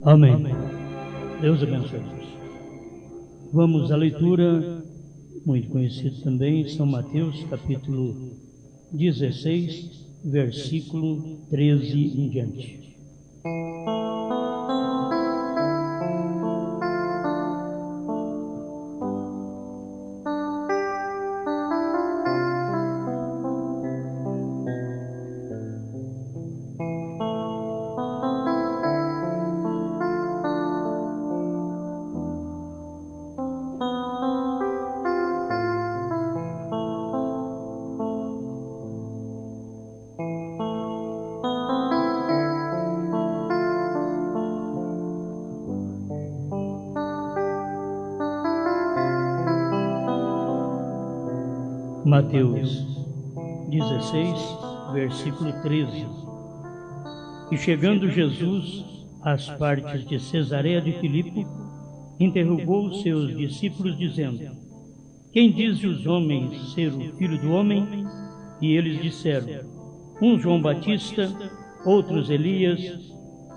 Amém. Deus abençoe. Vamos à leitura, muito conhecida também, São Mateus, capítulo 16, versículo 13 em diante. Mateus 16, versículo 13. E chegando Jesus às partes de Cesareia de Filipe, interrogou os seus discípulos, dizendo: Quem dizem os homens ser o Filho do Homem? E eles disseram: uns João Batista, outros Elias,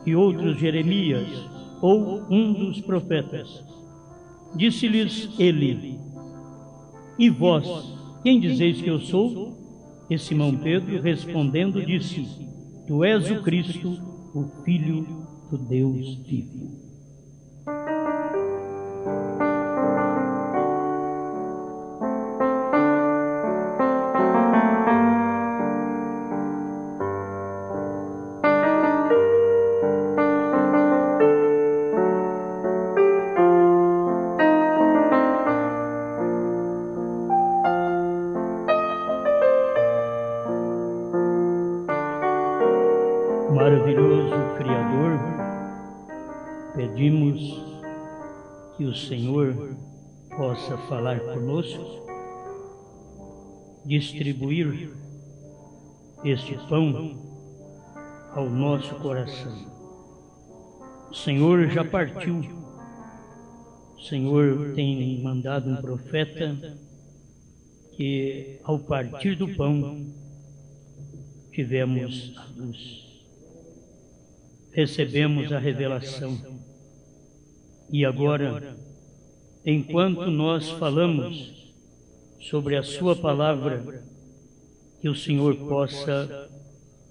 e outros Jeremias, ou um dos profetas. Disse-lhes ele: E vós, quem dizeis que eu sou? E Simão Pedro, respondendo, disse: Tu és o Cristo, o Filho do Deus vivo. Maravilhoso Criador, pedimos que o Senhor possa falar conosco, distribuir este pão ao nosso coração. O Senhor já partiu, o Senhor tem mandado um profeta que, ao partir do pão, tivemos a luz. Recebemos a revelação. E agora, enquanto nós falamos sobre a sua palavra, que o Senhor possa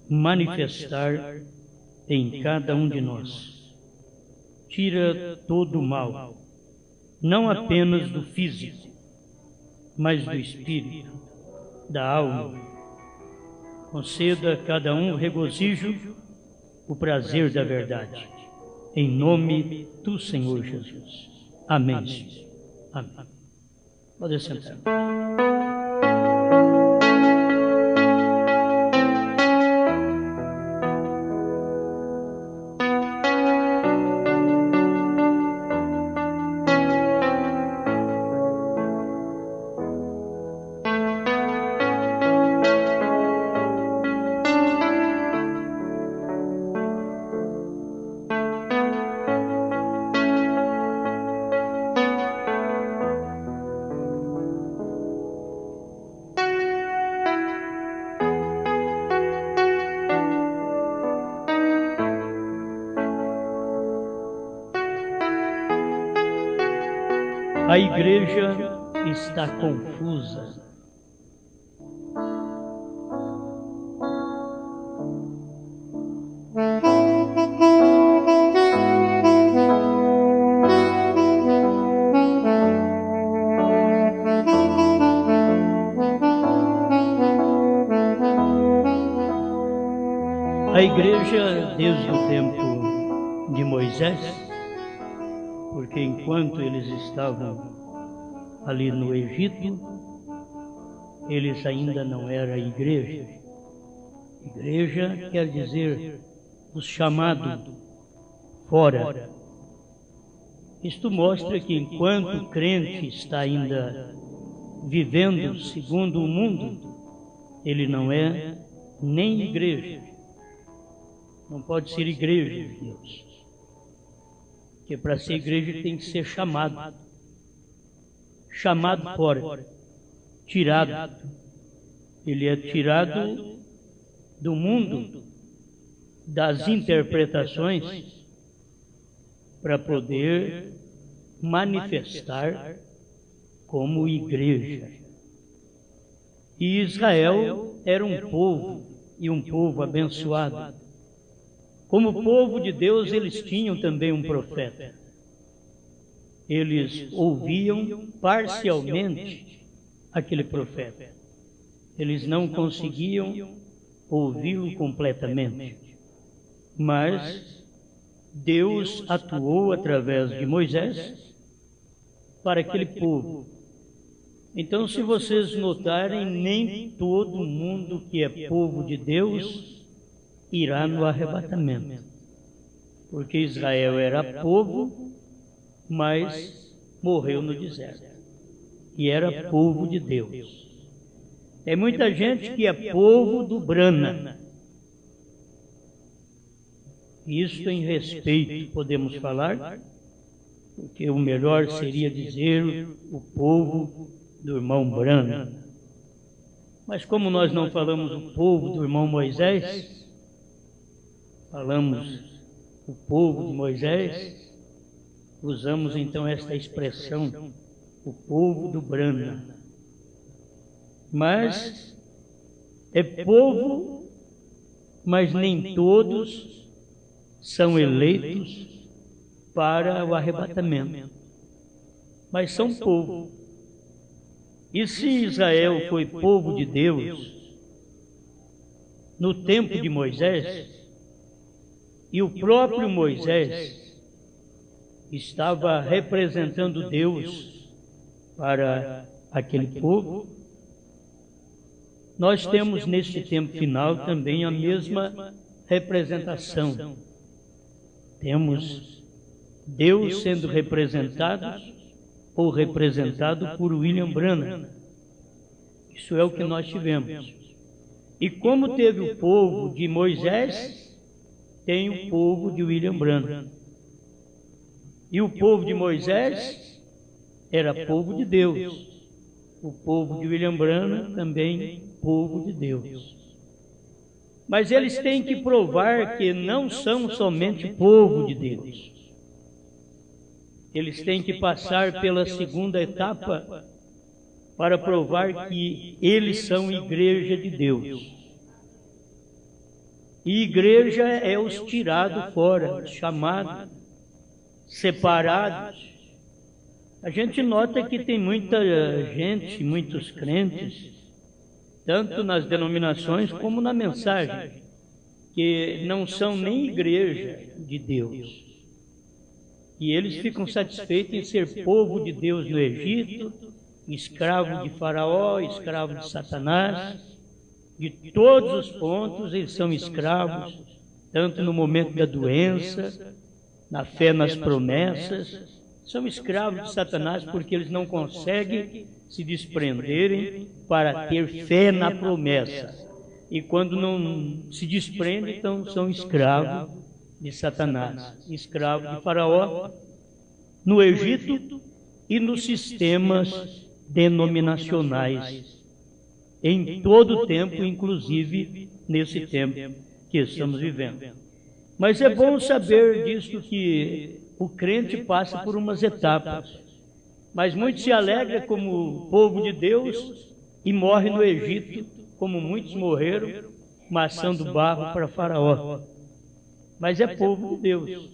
manifestar em cada um de nós. Tira todo o mal, não apenas do físico, mas do espírito, da alma. Conceda a cada um regozijo, o prazer da verdade, em nome do Senhor Jesus. Amém. Amém. Pode sentar. A igreja está confusa. A igreja, desde o tempo de Moisés, porque enquanto eles estavam ali no Egito, eles ainda não eram igreja. Igreja quer dizer os chamados fora. Isto mostra que enquanto o crente está ainda vivendo segundo o mundo, ele não é nem igreja. Não pode ser igreja de Deus. Porque para ser igreja tem que ser chamado. Chamado fora. Tirado. Ele é tirado do mundo das interpretações para poder manifestar como igreja. E Israel era um povo, e um povo abençoado. Como povo de Deus, eles tinham também um profeta. Eles ouviam parcialmente aquele profeta. Eles não conseguiam ouvi-lo completamente. Mas Deus atuou através de Moisés para aquele povo. Então, se vocês notarem, nem todo mundo que é povo de Deus irá no arrebatamento. Porque Israel era povo, mas morreu no deserto. E era povo de Deus. Tem muita gente que é povo do Brana. Isso em respeito, podemos falar, porque o melhor seria dizer o povo do irmão Brana. Mas como nós não falamos o povo do irmão Moisés, falamos o povo de Moisés, usamos então esta expressão, o povo do Brana. Mas é povo, mas nem todos são eleitos para o arrebatamento. Mas são povo. E se Israel foi povo de Deus no tempo de Moisés, e o próprio Moisés estava representando Deus para aquele povo, nós temos neste tempo final também a mesma representação. Temos Deus sendo representado ou representado por William Branham. Isso é o que nós tivemos. E como teve o povo de Moisés, tem o povo de William Branham. E o povo de Moisés era povo de Deus. O povo de William Branham também povo de Deus. Mas eles têm que provar que não são somente povo de Deus. Eles têm que passar pela segunda etapa para provar que eles são igreja de Deus. E igreja é os tirados fora, os chamados, separados. A gente nota que tem muita gente, muitos crentes, tanto nas denominações como na mensagem, que não são nem igreja de Deus. E eles ficam satisfeitos em ser povo de Deus no Egito, escravo de Faraó, escravo de Satanás. De todos os pontos eles são escravos, tanto no momento da doença, na fé nas promessas. São escravos de Satanás porque eles não conseguem se desprenderem para ter fé na promessa. E quando não se desprendem, então são escravos de Satanás, escravos de Faraó, no Egito e nos sistemas denominacionais, em todo o tempo, inclusive nesse tempo que estamos vivendo. Mas é bom saber disso, que o crente passa por umas etapas, mas muitos se alegram como povo de Deus e morre no Egito, como muitos morreram, maçando barro para Faraó. Mas é povo de Deus.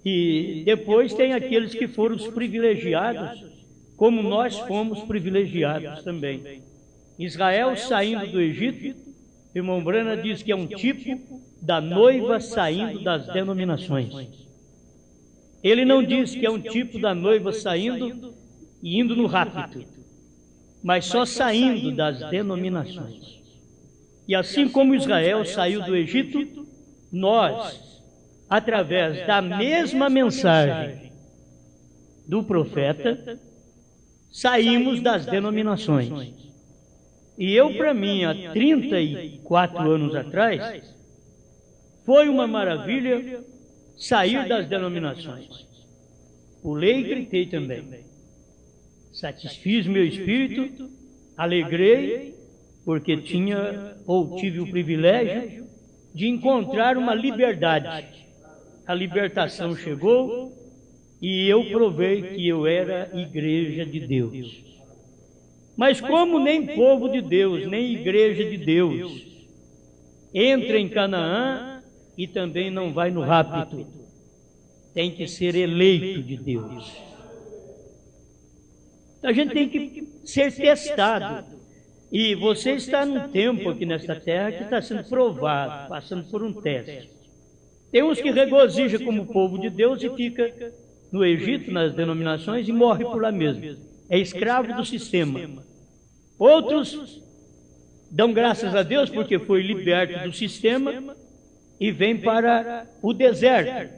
E depois tem aqueles que foram os privilegiados, como nós fomos privilegiados também. Israel saindo do Egito, irmão Brana diz que é um tipo da noiva saindo das denominações. Ele não diz que é um tipo da noiva saindo e indo no rapto, mas só saindo das denominações. E assim como Israel saiu do Egito, nós, através da mesma mensagem do profeta, saímos das denominações. E eu, para mim, há 34 anos atrás, foi uma maravilha sair das denominações. Pulei e gritei também. Satisfiz meu espírito, alegrei, porque tive o privilégio de encontrar uma liberdade. a libertação chegou e eu provei que eu era igreja de Deus. Mas como nem povo de Deus, nem igreja de Deus entra em Canaã e também não vai no rapto, tem que ser eleito de Deus. A gente tem que ser testado. E você está num tempo aqui nesta terra que está sendo provado, passando por um teste. Tem uns que regozijam como povo de Deus e fica no Egito, nas denominações, e morre por lá mesmo. É escravo do sistema. Outros dão graças a Deus porque foi liberto do sistema e vem para o deserto.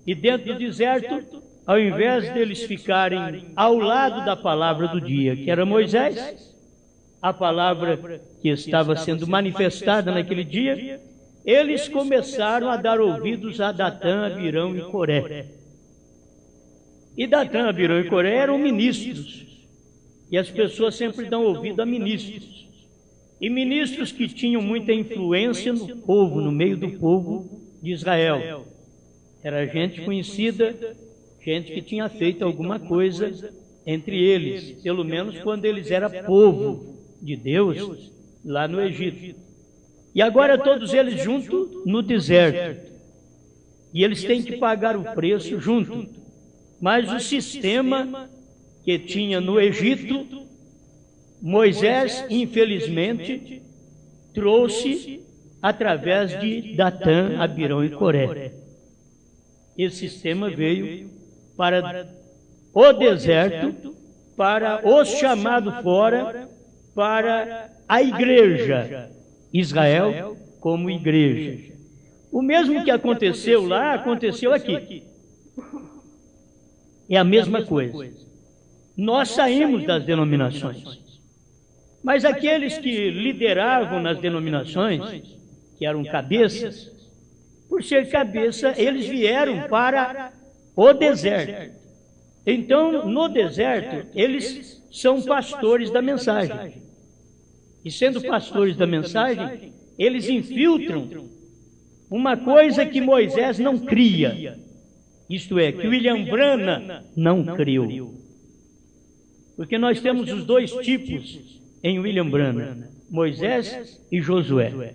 E dentro do deserto, ao invés deles ficarem ao lado da palavra do dia, que era Moisés, a palavra que estava sendo manifestada naquele dia, eles começaram a dar ouvidos a Datã, Abirão e Coré. E Datã, Abirão e Coré eram ministros. E as pessoas sempre dão ouvido a ministros. E ministros que tinham muita influência no povo, no meio do povo de Israel. Era gente conhecida, gente que tinha feito alguma coisa entre eles, pelo menos quando eles eram povo de Deus lá no Egito. E agora todos eles juntos no deserto. E eles têm que pagar o preço junto. Mas o sistema que tinha no Egito, Moisés, infelizmente, trouxe através de Datã, Abirão e Coré. Esse sistema veio para o deserto, para os chamados fora, para a igreja, Israel como igreja. O mesmo que aconteceu lá, aconteceu aqui. É a mesma coisa. Nós saímos das denominações. Mas aqueles que lideravam nas denominações, que eram cabeças, por ser cabeça, eles vieram para o deserto. Então, no deserto, eles são pastores da mensagem. E sendo pastores da mensagem, eles infiltram uma coisa que Moisés não cria. Isto é, que William Branham não criou. Porque nós temos os dois tipos em William Branham, Moisés e Josué.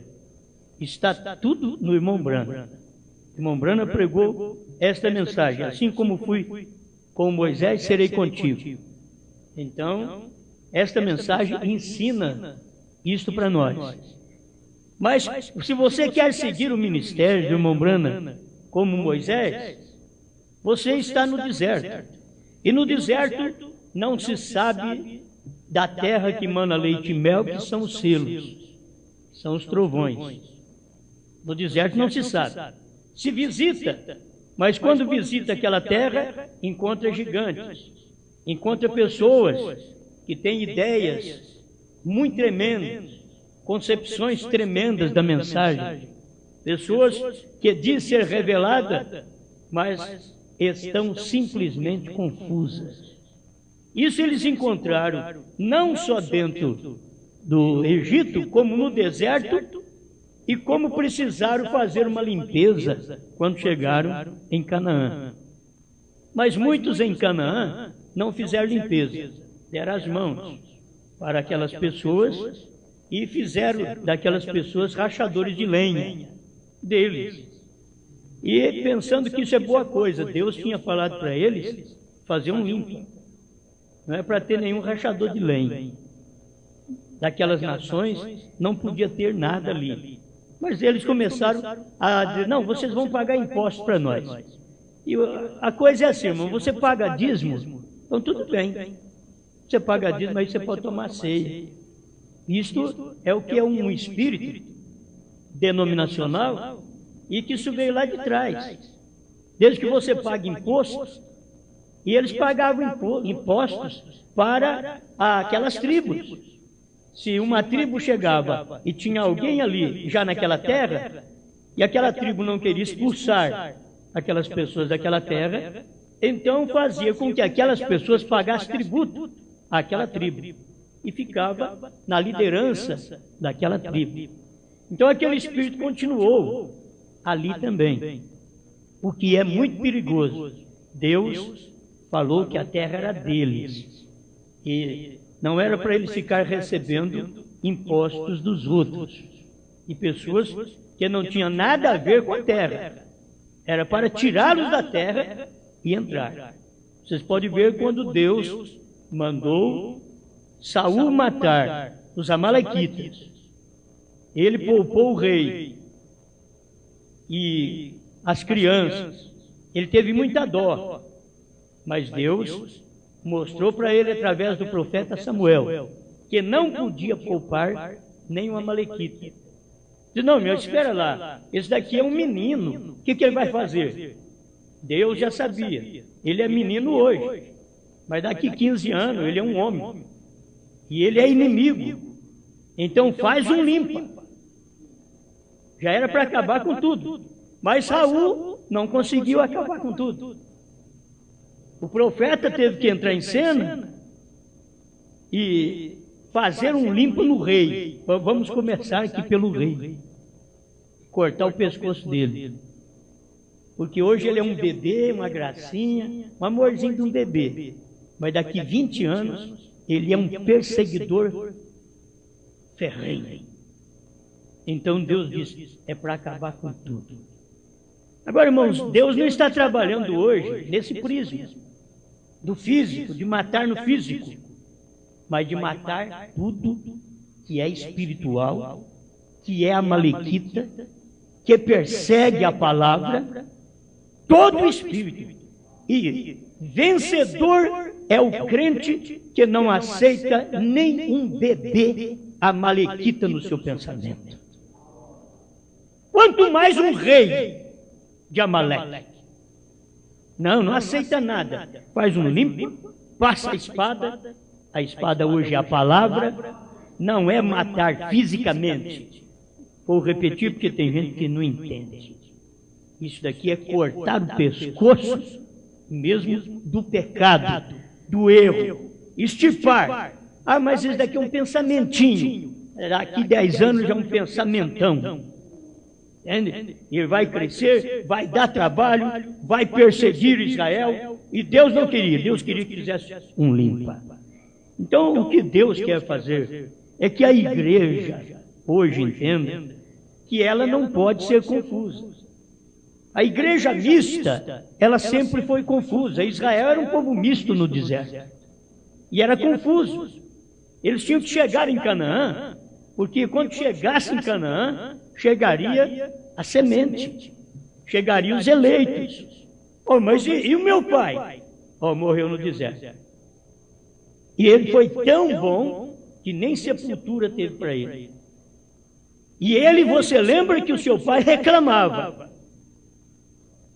Está tudo no irmão Branham. O irmão Branham pregou esta mensagem: assim como fui com Moisés, serei contigo. Então, esta mensagem ensina isto para nós. Mas, se você quer seguir o ministério do irmão Branham como Moisés, você está no deserto. E no deserto não se sabe da terra que mana leite e mel, que são os selos, são os trovões. No deserto não se sabe. Se visita, mas quando visita aquela terra, encontra gigantes, encontra pessoas que têm ideias muito tremendas, concepções tremendas da mensagem. Pessoas que diz ser revelada, mas estão simplesmente confusas. Isso eles encontraram não só dentro do Egito, como no deserto, e como precisaram fazer uma limpeza quando chegaram em Canaã. Mas muitos em Canaã não fizeram limpeza, deram as mãos para aquelas pessoas e fizeram daquelas pessoas rachadores de lenha deles. E pensando que isso é boa coisa, Deus tinha falado para eles fazer um limpo. Não é para ter nenhum rachador de lenha. Daquelas nações não podia ter nada ali. Mas eles começaram a dizer: não, vocês vão pagar impostos para nós. E a coisa é assim, irmão, você paga dízimo, então tudo bem. Você paga dízimo, aí você pode tomar ceia. Isto é o que é um espírito denominacional e que isso veio lá de trás. Desde que você pague impostos, e eles pagavam impostos para aquelas tribos. Se uma tribo chegava e tinha alguém ali já naquela terra, e aquela tribo não queria expulsar aquelas pessoas daquela terra, então fazia com que aquelas pessoas pagassem tributo àquela tribo e ficava na liderança daquela tribo. Então aquele espírito continuou ali também. o que é muito perigoso. Deus falou que a terra era deles. E não era para eles ficar recebendo impostos dos outros. E pessoas que não tinham nada a ver com a terra. Era para tirá-los da terra e entrar. Vocês podem ver quando Deus mandou Saul matar os amalequitas. Ele poupou o rei e as crianças. Ele teve muita dó. Mas Deus mostrou para ele, através do profeta Samuel, que não podia poupar nenhum amalequita. Diz, não, meu, espera lá. Esse daqui é um menino. O que ele vai fazer? Deus já sabia. Ele é menino hoje. Mas daqui 15 anos ele é um homem. E ele é inimigo. Então faz um limpa. Já era para acabar com tudo. Mas Saul não conseguiu acabar com tudo. O profeta teve que entrar em cena e fazer um limpo no rei. Vamos começar aqui pelo rei. Cortar o pescoço dele. Porque hoje ele é um bebê, uma gracinha, um amorzinho de um bebê. Mas daqui 20 anos, ele é um perseguidor ferrenho. Então Deus diz, é para acabar com tudo. Agora, irmãos, Deus não está trabalhando hoje nesse prisma do físico, de matar no físico, mas de matar tudo que é espiritual, que é amalequita, que persegue a palavra, todo o espírito. E vencedor é o crente que não aceita nem um bebê amalequita no seu pensamento. Quanto mais um rei de Amaleque. Não aceita nada. Faz um limpo, passa a espada hoje é a palavra, não é matar fisicamente. Vou repetir porque tem gente que não entende. Isso daqui é cortar o pescoço mesmo do pecado, do erro, estipar. Ah, mas isso daqui é um pensamentinho. Daqui 10 anos já é um pensamentão. Entende? E vai crescer, vai dar trabalho, vai perseguir Israel. E Deus não queria, Deus queria que fizesse um limpa. Então o que Deus quer fazer é que a igreja hoje entenda que ela não pode ser confusa. A igreja mista, ela sempre foi confusa. Israel era um povo misto no deserto. E era confuso. Eles tinham que chegar em Canaã, porque quando chegasse em Canaã, chegaria a semente, chegariam os eleitos. Oh, mas e o meu pai? Oh, morreu no deserto. E ele foi tão bom que nem sepultura teve para ele. E ele, você lembra que o seu pai reclamava.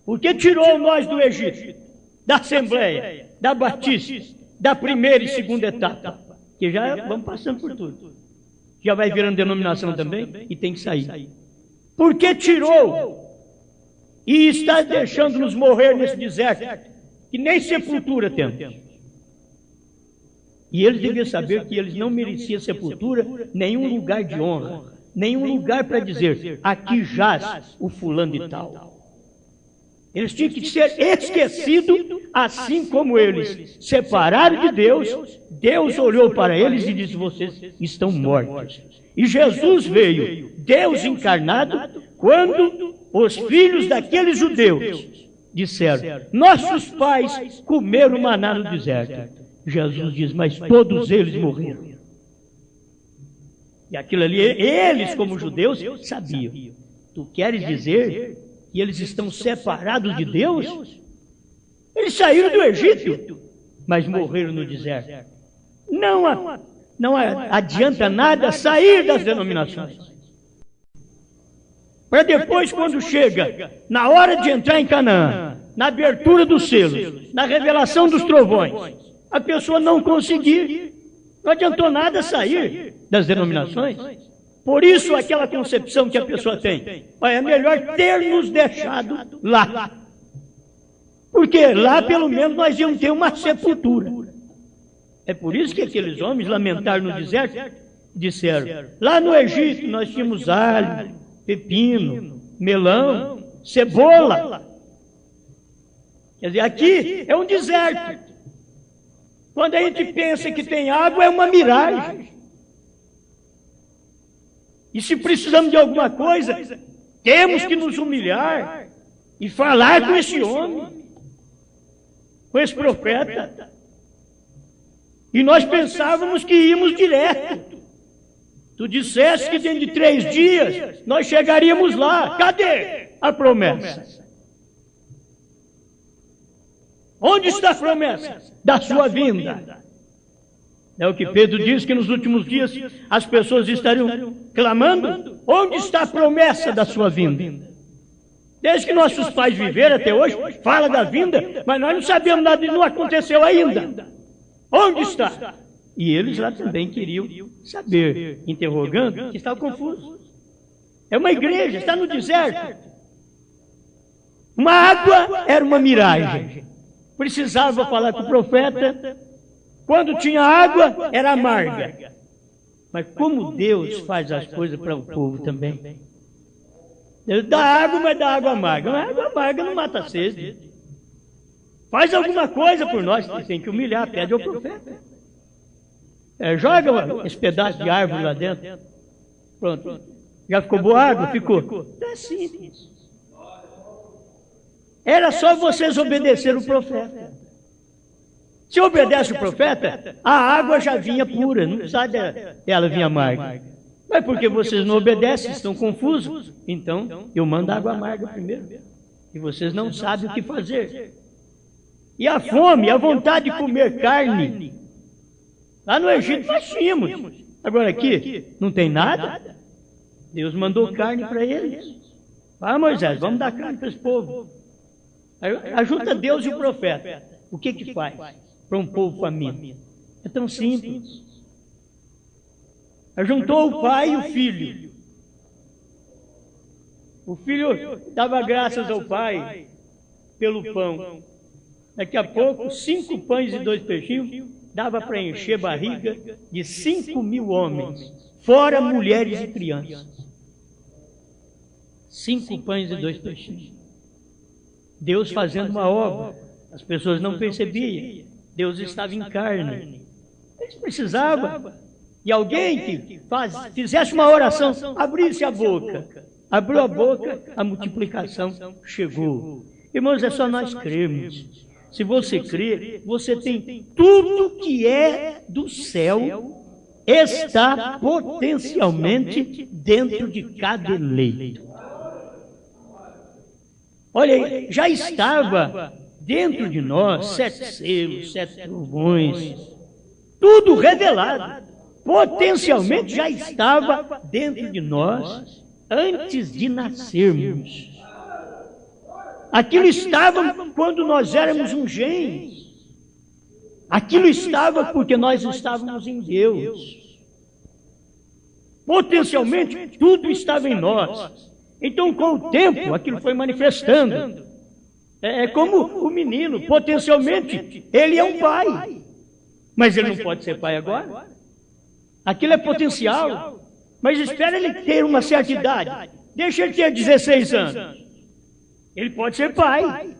Porque tirou nós do Egito, da Assembleia, da Batista, da primeira e segunda etapa. Que já vamos passando por tudo. Já vai virando denominação também e tem que sair. Porque tirou e está deixando-nos morrer nesse deserto, que nem sepultura temos. E eles deviam saber que eles não mereciam sepultura, nenhum lugar de honra, nenhum lugar para dizer, aqui jaz o fulano de tal. Eles tinham que ser esquecidos, assim como eles separaram de Deus. Deus olhou para eles e disse, vocês estão mortos. E Jesus veio, Deus encarnado, quando os filhos daqueles judeus disseram, nossos pais comeram maná no deserto. Jesus diz, mas todos eles morreram. E aquilo ali, eles como judeus sabiam. Tu queres dizer que eles estão separados de Deus? Eles saíram do Egito, mas morreram no deserto. Não adianta nada sair das denominações. Para depois, quando chega na hora de entrar em Canaã, na abertura dos selos, na revelação dos trovões, a pessoa não conseguir, não adiantou nada sair das denominações. Por isso, aquela concepção que a pessoa tem, é melhor ter nos deixado lá. Porque lá, pelo menos, nós íamos ter uma sepultura. É por isso que aqueles homens lamentaram no deserto, disseram, lá no Egito nós tínhamos alho, pepino, melão, cebola. Quer dizer, aqui é um deserto. Quando a gente pensa que tem água, é uma miragem. E se precisamos de alguma coisa, temos que nos humilhar e falar com esse homem, com esse profeta. E nós pensávamos que íamos direto. Tu disseste que dentro de 3 dias nós chegaríamos lá. Cadê a promessa? Onde está a promessa da sua vinda? É o que Pedro diz, que nos últimos dias as pessoas estariam clamando. Onde está a promessa da sua vinda? Desde que nossos pais viveram até hoje, fala da vinda, mas nós não sabemos nada e não aconteceu ainda. Onde está? E eles lá também queriam saber, interrogando, que estavam confusos. É uma igreja, está no deserto. Uma água era uma miragem. Precisava falar com o profeta. Quando tinha água, era amarga. Mas como Deus faz as coisas para o povo também. Deus dá água, mas dá água amarga. Mas água amarga não mata a sede. Faz alguma coisa por nós. Tem que humilhar, pede ao profeta. Joga esse pedaço de árvore lá dentro. Pronto. Já ficou boa água? Ficou. É simples. Era só vocês obedecerem o profeta. Se obedece o profeta, a água já vinha pura, não precisava dela vir amarga. Mas porque vocês não obedecem, estão confusos, então eu mando água amarga primeiro. E vocês não sabem o que fazer. E a fome, a vontade de comer carne. Lá no Egito nós tínhamos. Agora aqui não tem nada. Deus mandou carne para eles. Vai, Moisés, vamos dar carne para esse povo. Ajuda Deus e o profeta. O que faz para um povo faminto? É tão simples. Juntou o pai e o filho. O filho dava graças ao pai pelo pão. Daqui a pouco, 5 pães e 2 peixinhos dava para encher a barriga de 5.000 homens, fora mulheres e crianças. 5 pães e 2 peixinhos. Deus fazendo uma obra, as pessoas não percebiam. Deus estava em carne. Eles precisavam de alguém que fizesse uma oração, abrisse a boca. Abriu a boca, a multiplicação chegou. Irmãos, é só nós crermos. Se você crê, você tem tudo que é do céu, está potencialmente dentro de cada eleito. Olha aí, já estava dentro de nós 7 selos, 7 trovões, tudo revelado. Potencialmente já estava dentro de nós antes de nascermos. Aquilo estava quando nós éramos um genes. Aquilo estava porque nós estávamos em Deus. Potencialmente tudo estava em nós. Então, com o tempo, aquilo foi manifestando. É como o menino, potencialmente, ele é um pai. Mas ele não pode ser pai agora. Aquilo é potencial. Mas espera ele ter uma certa idade. Deixa ele ter 16 anos. Ele pode ser pai.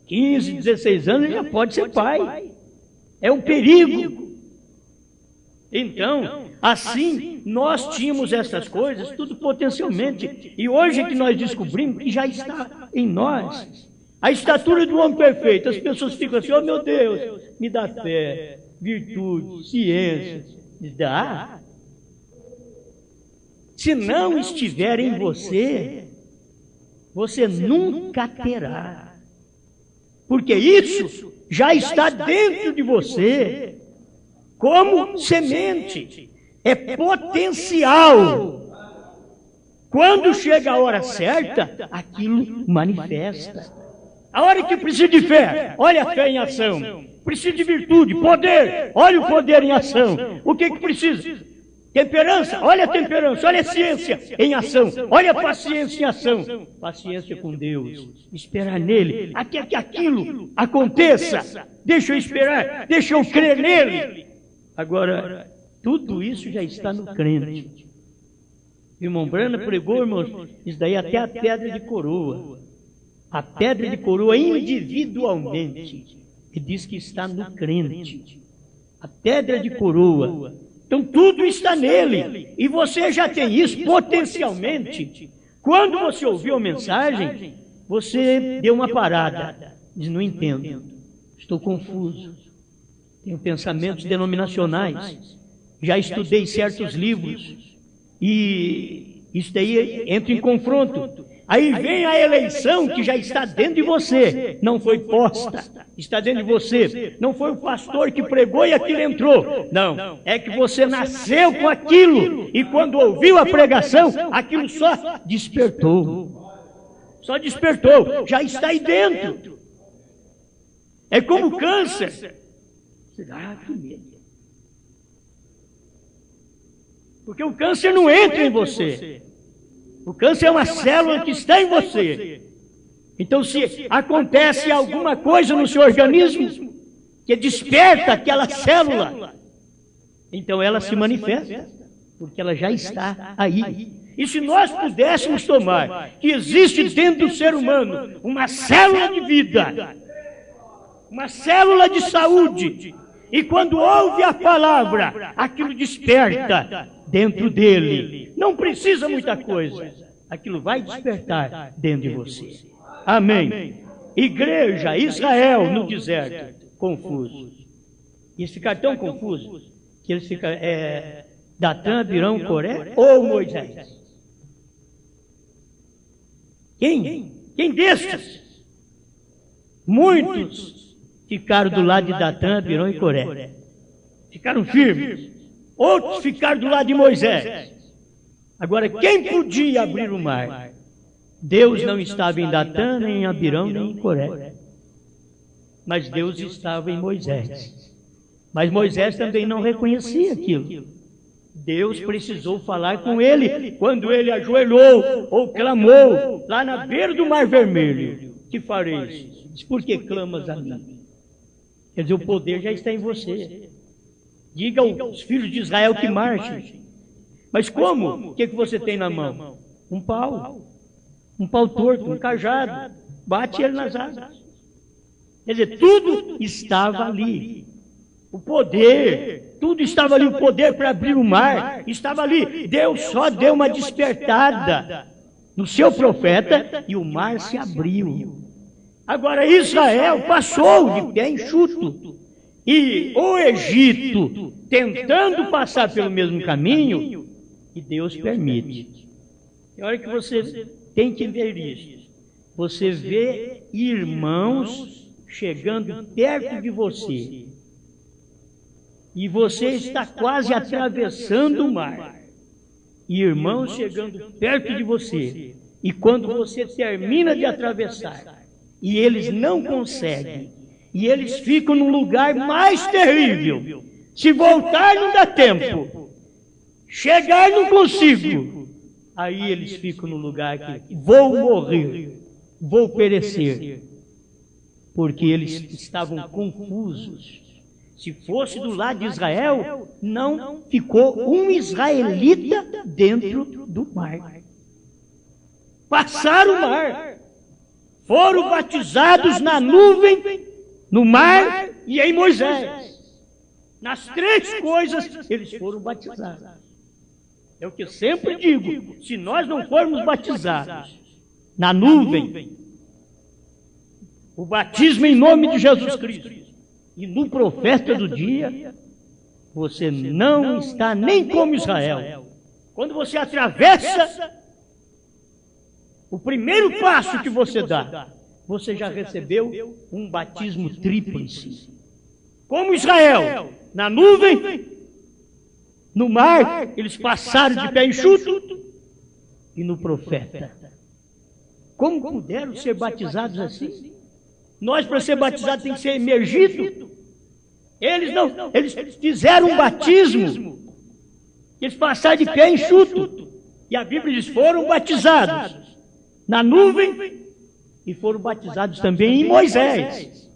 15, 16 anos, ele já pode ser pai. É um perigo. Então, assim, nós tínhamos essas coisas, tudo potencialmente. E hoje que nós descobrimos que já está em nós. A estatura do homem perfeito. As pessoas ficam assim, oh meu Deus, me dá fé, virtude, ciência. Me dá. Se não estiver em você, você nunca terá. Porque isso já está dentro de você. Como semente, é potencial. Quando chega a hora certa, aquilo manifesta. A hora que precisa de fé, olha a fé em ação. Precisa de virtude, poder, olha o poder em ação. O que precisa? Temperança, olha a temperança, olha a ciência em ação. Olha a paciência em ação. Paciência com Deus, esperar nele, até que aquilo aconteça. Deixa eu esperar, deixa eu crer nele. Agora, tudo isso já está no crente. Irmão Brana pregou, irmãos, isso daí até a pedra de coroa. A pedra de coroa individualmente. Ele diz que está no crente. A pedra de coroa. Então tudo está nele. E você já tem isso potencialmente. Quando você ouviu a mensagem, você deu uma parada. Diz, não entendo. Estou confuso. Tenho pensamentos denominacionais. Já estudei certos livros. E isso daí entra em confronto. Aí vem a eleição que já está dentro de você, não foi posta, está dentro de você. Não foi o pastor que pregou e aquilo entrou. Não, é que você nasceu com aquilo. E quando ouviu a pregação, aquilo só despertou. Só despertou, já está aí dentro. É como o câncer. Ah, que medo. Porque o câncer não entra em você. O câncer é uma célula que está em você. Então, se acontece alguma coisa no seu organismo que desperta aquela célula, então ela se manifesta, porque ela já está aí. E se nós pudéssemos tomar que existe dentro do ser humano uma célula de vida, uma célula de saúde, e quando ouve a palavra, aquilo desperta dentro dele. Não precisa muita coisa. Aquilo vai despertar dentro de você. Amém. Igreja, Israel no deserto, confuso. E eles ficaram tão confusos que eles ficam, Datã, Abirão, Coré ou Moisés? Quem destes? Muitos ficaram do lado de Datã, Abirão e Coré. Ficaram firmes. Outros ficaram do lado de Moisés. Agora, quem podia abrir o mar? Deus não estava em Datã, nem em Abirão, nem em Coré. Mas Deus estava em Moisés. Mas Moisés também não reconhecia aquilo. Deus precisou falar com ele quando ele ajoelhou ou clamou lá na beira do Mar Vermelho. Que fareis? Diz, por que clamas a mim? Quer dizer, o poder já está em você. Diga aos filhos de Israel que marchem. Mas como? O que você tem na mão? Um pau. Um pau torto, um cajado. Bate ele nas asas. Quer dizer, tudo estava ali. O poder, tudo estava ali. O poder para abrir o mar estava ali. Deus só deu uma despertada no seu profeta e o mar se abriu. Agora Israel passou de pé enxuto. E o Egito, tentando passar pelo mesmo caminho, e Deus permite. E a hora que você tem que ver isso, você vê irmãos chegando perto de você, e você está quase atravessando o mar, e irmãos chegando perto de você, e quando você termina de atravessar, e eles não conseguem, e eles ficam num lugar mais terrível, se voltar não dá tempo, chegar não consigo, aí eles ficam no lugar que vou morrer, vou perecer, porque eles estavam confusos. Se fosse do lado de Israel, não ficou um israelita dentro do mar. Passaram o mar, foram batizados na nuvem, no mar e em Moisés. Nas três coisas eles foram batizados. É o que eu sempre digo, se nós não formos batizados na nuvem, o batismo em nome de Jesus Cristo e no profeta do dia, você não está nem como Israel. Quando você atravessa, o primeiro passo que você dá, você já recebeu um batismo tríplice. Como Israel, na nuvem, no mar, eles passaram de pé enxuto, e no profeta. Como puderam ser batizados assim? Nós, para ser batizados, tem que ser emergido. Eles não, eles fizeram um batismo, eles passaram de pé enxuto, e a Bíblia diz, foram batizados na nuvem, e foram batizados também em Moisés.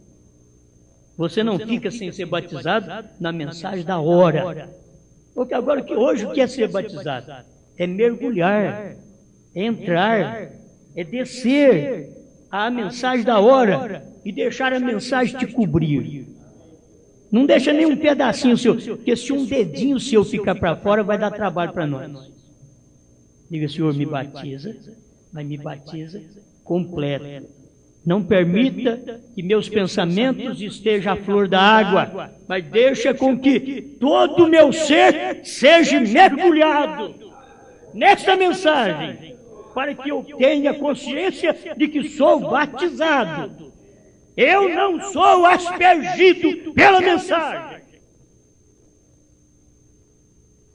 Você não fica sem ser batizado na mensagem da hora. Porque agora, hoje, o que é ser batizado? É mergulhar, é entrar, é descer, a mensagem da hora e deixar a mensagem te cobrir. Não deixa nem um pedacinho seu, porque se um dedinho seu ficar para fora, vai dar trabalho para nós. Diga, Senhor, me batiza, mas me batiza completo. Não permita que meus pensamentos estejam à flor da água, mas deixa com que todo o meu ser seja mergulhado nesta mensagem, para que eu tenha consciência de que sou batizado. Eu não sou aspergido pela mensagem.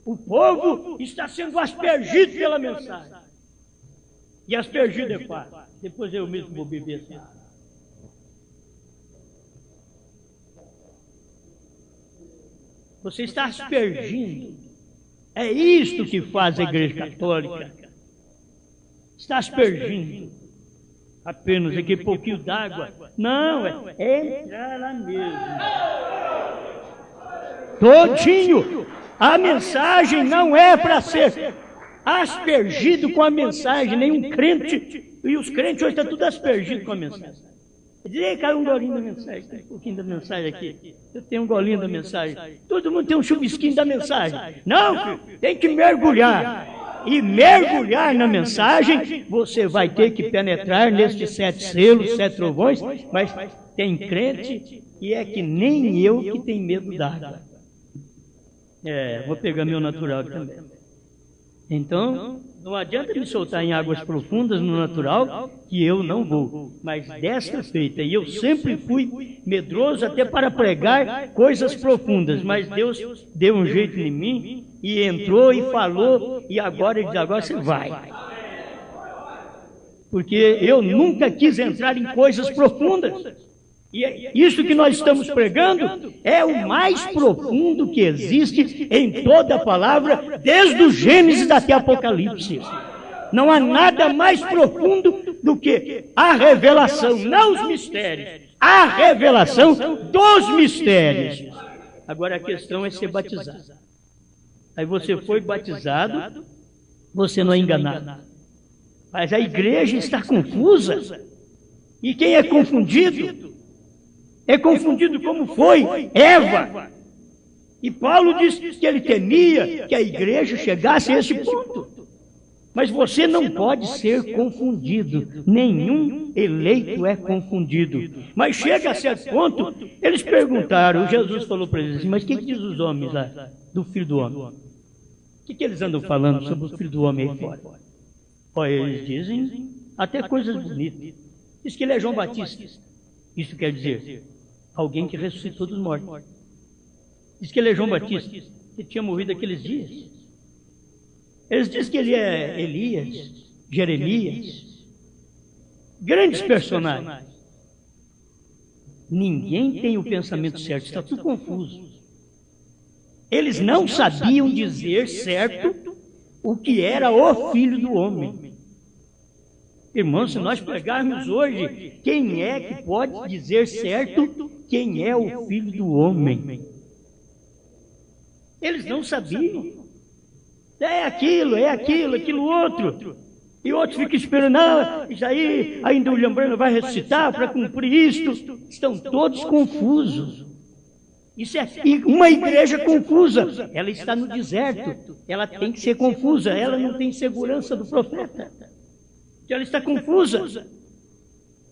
O povo está sendo aspergido pela mensagem. E aspergido é fácil. Depois eu mesmo vou beber assim. Você está aspergindo. É isto que faz a Igreja Católica. Está aspergindo. Apenas aquele pouquinho d'água. Não, é entrar lá mesmo. Todinho. A mensagem não é para ser aspergido com a mensagem, nenhum crente. E os crentes hoje estão tudo aspergidos com a mensagem. Diz, caiu um golinho da mensagem, tem um pouquinho da mensagem aqui. Eu tenho um golinho da mensagem. Todo mundo tem um chuvisquinho da mensagem. Não, filho, tem que mergulhar. E mergulhar na mensagem, você vai ter que penetrar nestes 7 selos, 7 trovões, mas tem crente e é que nem eu que tem medo d'água. Vou pegar meu natural aqui também. Então, não adianta me soltar em águas profundas no natural, que eu não vou. Mas desta feita, e eu sempre fui medroso até para pregar coisas profundas, mas Deus deu um jeito em mim, e entrou e falou, e agora ele diz, agora você vai. Porque eu nunca quis entrar em coisas profundas. E isso que nós estamos pregando é o mais profundo que existe em toda a palavra, desde o Gênesis até Apocalipse. Não há nada mais profundo do que a revelação, não os mistérios, a revelação dos mistérios. Agora a questão é ser batizado. Aí você foi batizado, você não é enganado. Mas a igreja está confusa. E quem é confundido? É confundido como foi Eva. E Paulo disse que ele temia que a igreja chegasse a esse ponto. Mas você não pode ser confundido. Nenhum eleito é confundido. Mas chega a certo ponto, eles perguntaram, Jesus falou para eles, mas o que diz os homens lá do Filho do Homem? O que eles andam falando sobre o Filho do Homem aí fora? Olha, eles dizem até coisas bonitas. Diz que ele é João Batista. Isso quer dizer alguém que ressuscitou dos mortos. Diz que ele é João Batista, que tinha morrido aqueles dias. Eles dizem que ele é Elias, Jeremias, grandes personagens. Ninguém tem o pensamento certo, está tudo confuso. Eles não sabiam dizer certo o que era o Filho do Homem. Irmãos, se nós pegarmos hoje, quem é que pode dizer certo quem é o Filho do Homem? Eles não sabiam. É aquilo outro. E outros ficam esperando, não, isso aí, ainda o William Branham vai ressuscitar para cumprir isto. Estão todos confusos. Isso é uma igreja confusa. Ela está no deserto. Ela tem que ser confusa. Ela não tem segurança do profeta. Ela está confusa.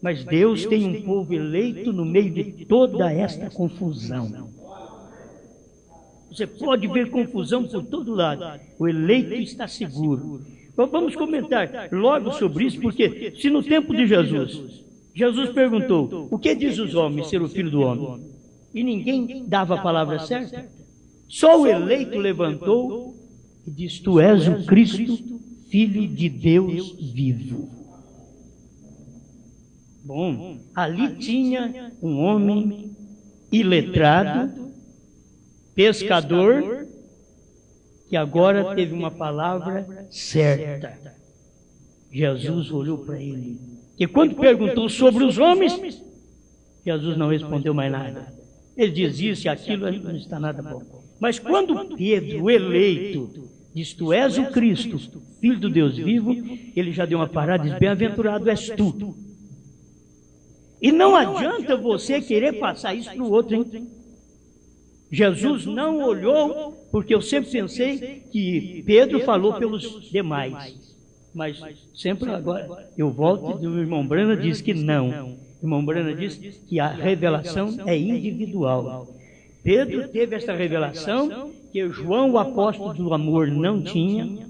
Mas Deus tem um povo eleito no meio de toda esta confusão. Você pode ver confusão por todo lado. O eleito está seguro. Vamos comentar logo sobre isso, porque se no tempo de Jesus perguntou, o que diz os homens ser o Filho do Homem? E ninguém dava a palavra certa. Só o eleito levantou e disse, tu és o Cristo, Filho de Deus vivo. Bom, ali tinha um homem iletrado, pescador, que agora teve uma palavra certa. Jesus olhou para ele. E quando perguntou sobre os homens, Jesus não respondeu mais nada. Ele diz isso e aquilo, não está nada bom. Mas quando Pedro, o eleito, diz, tu és o Cristo, Filho do Deus vivo, ele já deu uma parada e diz, bem-aventurado és tu. E não adianta você querer passar isso para o outro, hein? Jesus não olhou, porque eu sempre pensei que Pedro falou pelos demais. Mas sempre agora, eu volto e o irmão Brana diz que não. O irmão Brana diz que a revelação é individual. Pedro teve essa revelação que João, o apóstolo do amor, não tinha,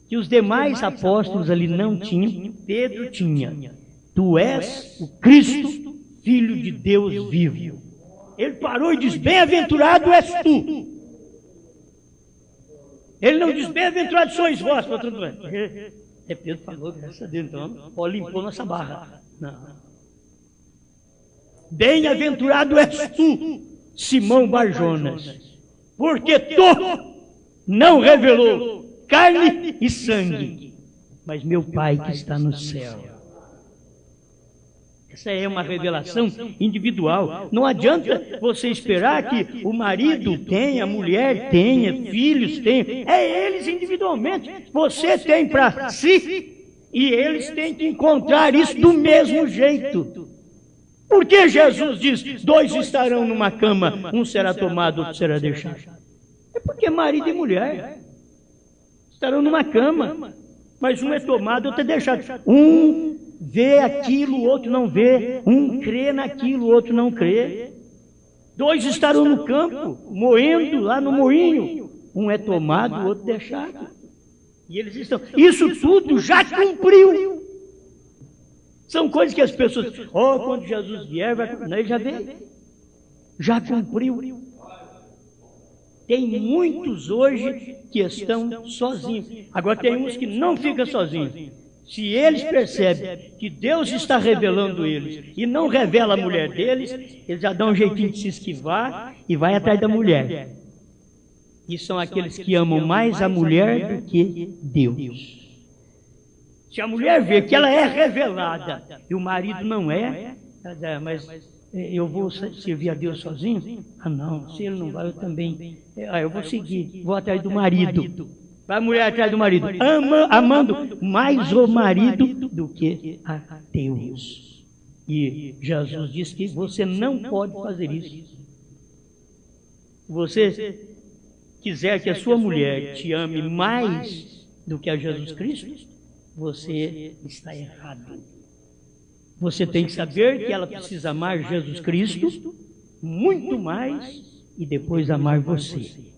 que os demais apóstolos ali não tinham, Pedro tinha. Tu és o Cristo, Filho de Deus vivo. Ele parou e diz, bem-aventurado és tu. Ele não diz, bem-aventurado sois vós. Pedro falou, graças a Deus, então, ó, limpou nossa barra. Não. Bem-aventurado és tu, Simão Barjonas, porque tu não revelou carne e sangue, mas meu Pai que está no céu. Essa é uma revelação individual. Não adianta você esperar que o marido tenha, a mulher tenha, filhos tenham. É eles individualmente. Você tem para si e eles têm que encontrar isso do mesmo jeito. Por que Jesus diz, 2 estarão numa cama, um será tomado, outro será deixado? É porque marido e mulher estarão numa cama, mas um é tomado, outro é deixado. Um vê aquilo, o outro não vê. Um crê naquilo, o outro não crê. 2 estarão no campo, moendo lá no moinho. Um é tomado, o outro deixado. E eles estão... Isso tudo já cumpriu. São coisas que as pessoas... quando Jesus vier, ele já veio. Já cumpriu. Tem muitos hoje que estão sozinhos. Agora tem uns que não ficam sozinhos. Se eles percebem que Deus está revelando eles e não revela a mulher deles, eles já dão um jeitinho de se esquivar e vai atrás da mulher. E são aqueles que amam mais a mulher do que Deus. Se a mulher vê que ela é revelada e o marido não é, ela diz, mas eu vou servir a Deus sozinho? Ah não, se ele não vai, eu também. Eu vou seguir, vou atrás do marido. Vai a mulher atrás do marido, amando mais o marido do que a Deus. E Jesus diz que você não pode fazer isso. Você quiser que a sua mulher te ame mais do que a Jesus Cristo, você está errado. Você tem que saber que ela precisa amar Jesus Cristo muito mais e depois amar você.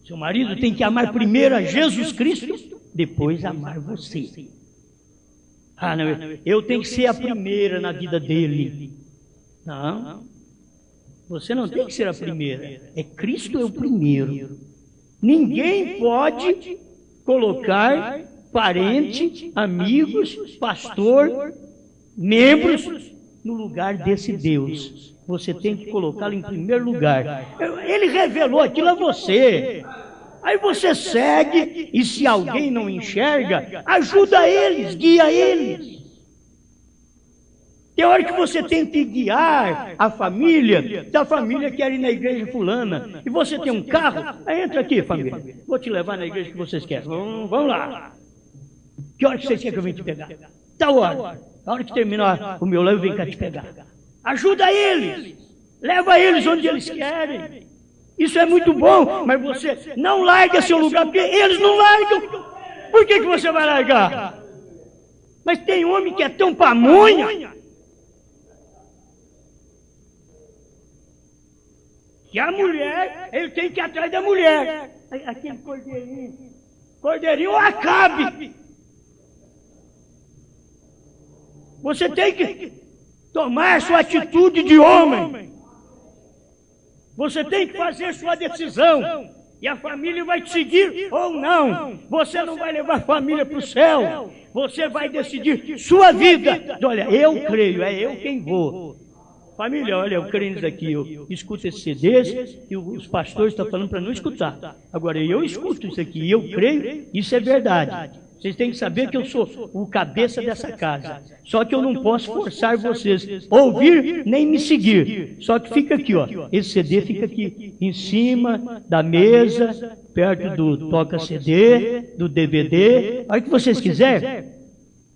Seu marido tem que amar primeiro a Jesus Cristo, depois amar você. Ah, não, eu tenho que ser a primeira na vida dele. Não, você não tem que ser a primeira. Cristo é o primeiro. Ninguém pode colocar parente, amigos, pastor, membros no lugar desse Deus. Você tem que colocá-lo em primeiro lugar. Ele revelou aquilo a você. Aí você segue e se alguém não enxerga, ajuda eles, guia eles. Tem hora que você tem que guiar a família, se a família quer ir na igreja fulana, e você tem um carro, aí entra aqui, família, vou te levar na igreja que vocês querem, vamos lá. Que hora que vocês querem que eu venha te pegar? Tal hora, a hora que terminar o meu leve, eu venho cá te pegar. Ajuda eles, leva eles onde eles querem. Isso é muito bom, mas você não larga seu lugar, porque eles não largam. Por que você vai largar? Mas tem homem que é tão pamonha, que a mulher, ele tem que ir atrás da mulher. Aquele cordeirinho acabe. Você tem que tomar sua atitude de homem. Você tem que fazer sua decisão. E a família vai te seguir ou não. Você não vai levar a família para o céu. Você vai decidir sua vida. Olha, eu creio, é eu quem vou. Família, olha, eu creio nisso aqui, eu escuto esses CDs e os pastores estão falando para não escutar. Agora, eu escuto isso aqui e eu creio, isso é verdade. Vocês têm que saber que eu sou o cabeça dessa casa. Só que eu não posso forçar vocês a ouvir nem me seguir. Só que fica aqui, ó. Esse CD fica aqui em cima da mesa, perto do toca-CD, do DVD. A hora que vocês quiserem,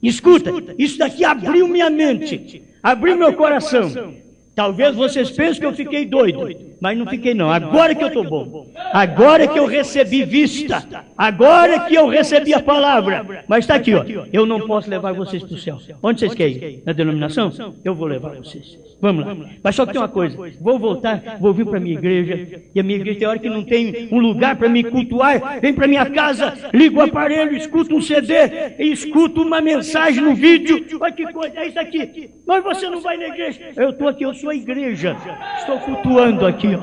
Escuta, isso daqui abriu minha mente, abriu meu coração. Talvez vocês pensem que eu fiquei doido, mas não fiquei não. Agora que eu estou bom, agora que eu recebi vista, agora que eu recebi a palavra. Mas está aqui, ó. Eu não posso levar vocês para o céu. Onde vocês querem ir? Na denominação? Eu vou levar vocês. Vamos lá. Mas só que tem uma coisa, vou voltar, vou vir para a minha igreja, e a minha igreja tem hora que não tem um lugar para me cultuar, vem para minha casa, ligo o aparelho, escuto um CD, escuto uma mensagem no vídeo. Olha que coisa, é isso aqui. Mas você não vai na igreja. Eu estou aqui, eu sou a igreja. Estou cultuando aqui, ó.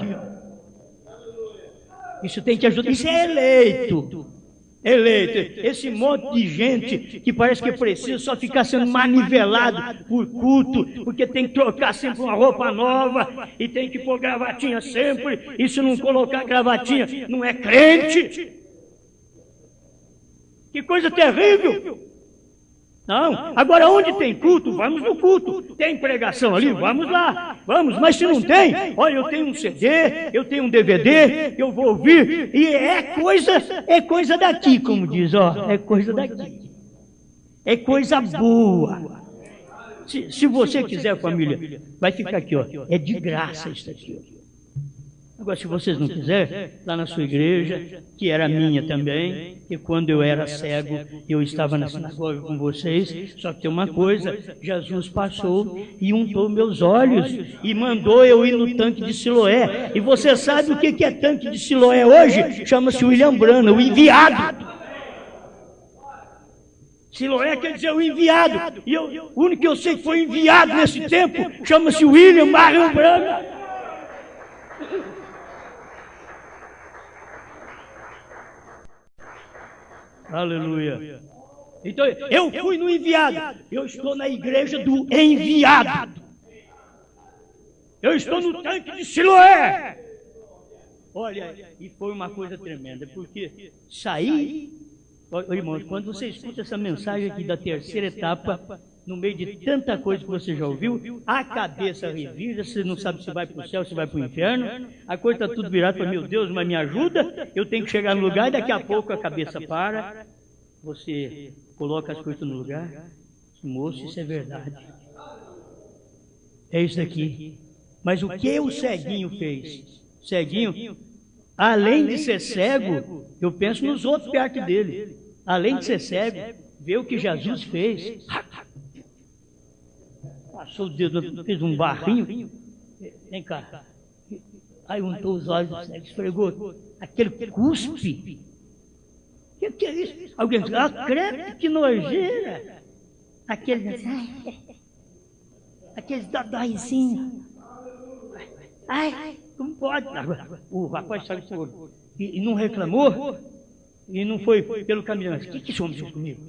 Isso tem que ajudar. Isso é eleito. Eleito. Esse monte de gente que parece que precisa só ficar sendo manivelado por culto, porque tem que trocar sempre uma roupa nova e tem que pôr gravatinha sempre. E se não colocar gravatinha, não é crente. Que coisa terrível. Não, agora onde tem culto, vamos no culto. Tem pregação ali, vamos lá, vamos. Mas se não tem, olha, eu tenho um CD, eu tenho um DVD, eu vou ouvir. E é coisa daqui, como diz, ó, é coisa daqui. É coisa boa. Se você quiser, família, vai ficar aqui, ó. É de graça isso aqui, ó. Agora, se vocês não quiserem, lá na sua igreja, que era minha também, que quando eu era cego, eu estava na sinagoga com vocês, só que tem uma coisa, Jesus passou e untou meus olhos e mandou eu ir no tanque de Siloé. E você sabe o que é tanque de Siloé hoje? Chama-se William Branham, o enviado. Siloé quer dizer o enviado. E o único que eu sei que foi enviado nesse tempo chama-se William Marion Branham. Aleluia. Então, eu fui no enviado. Eu estou na igreja do enviado. Eu estou no tanque de Siloé. Olha, e foi uma coisa tremenda, porque saí... Irmãos, quando você escuta essa mensagem aqui da terceira etapa, no meio de tanta coisa que você já ouviu, a cabeça revira, você não sabe se vai para o céu, se vai para o inferno, a coisa está tudo virada para, meu Deus, mas me ajuda, eu tenho que chegar no lugar, e daqui a pouco a cabeça para, você coloca as coisas no lugar, moço, isso é verdade. É isso aqui. Mas o que o ceguinho fez? O ceguinho, além de ser cego, eu penso nos outros perto dele. Além de ser cego, vê o que Jesus fez. Passou o dedo, fez um barrinho. Vem cá. Aí untou os olhos do cego, esfregou aquele cuspe. O que é isso? Alguém diz, credo, que nojeira. Aqueles dodóizinhos. Ai, como pode? O rapaz saiu por e não reclamou, e não foi pelo caminho. O que esse homem fez comigo?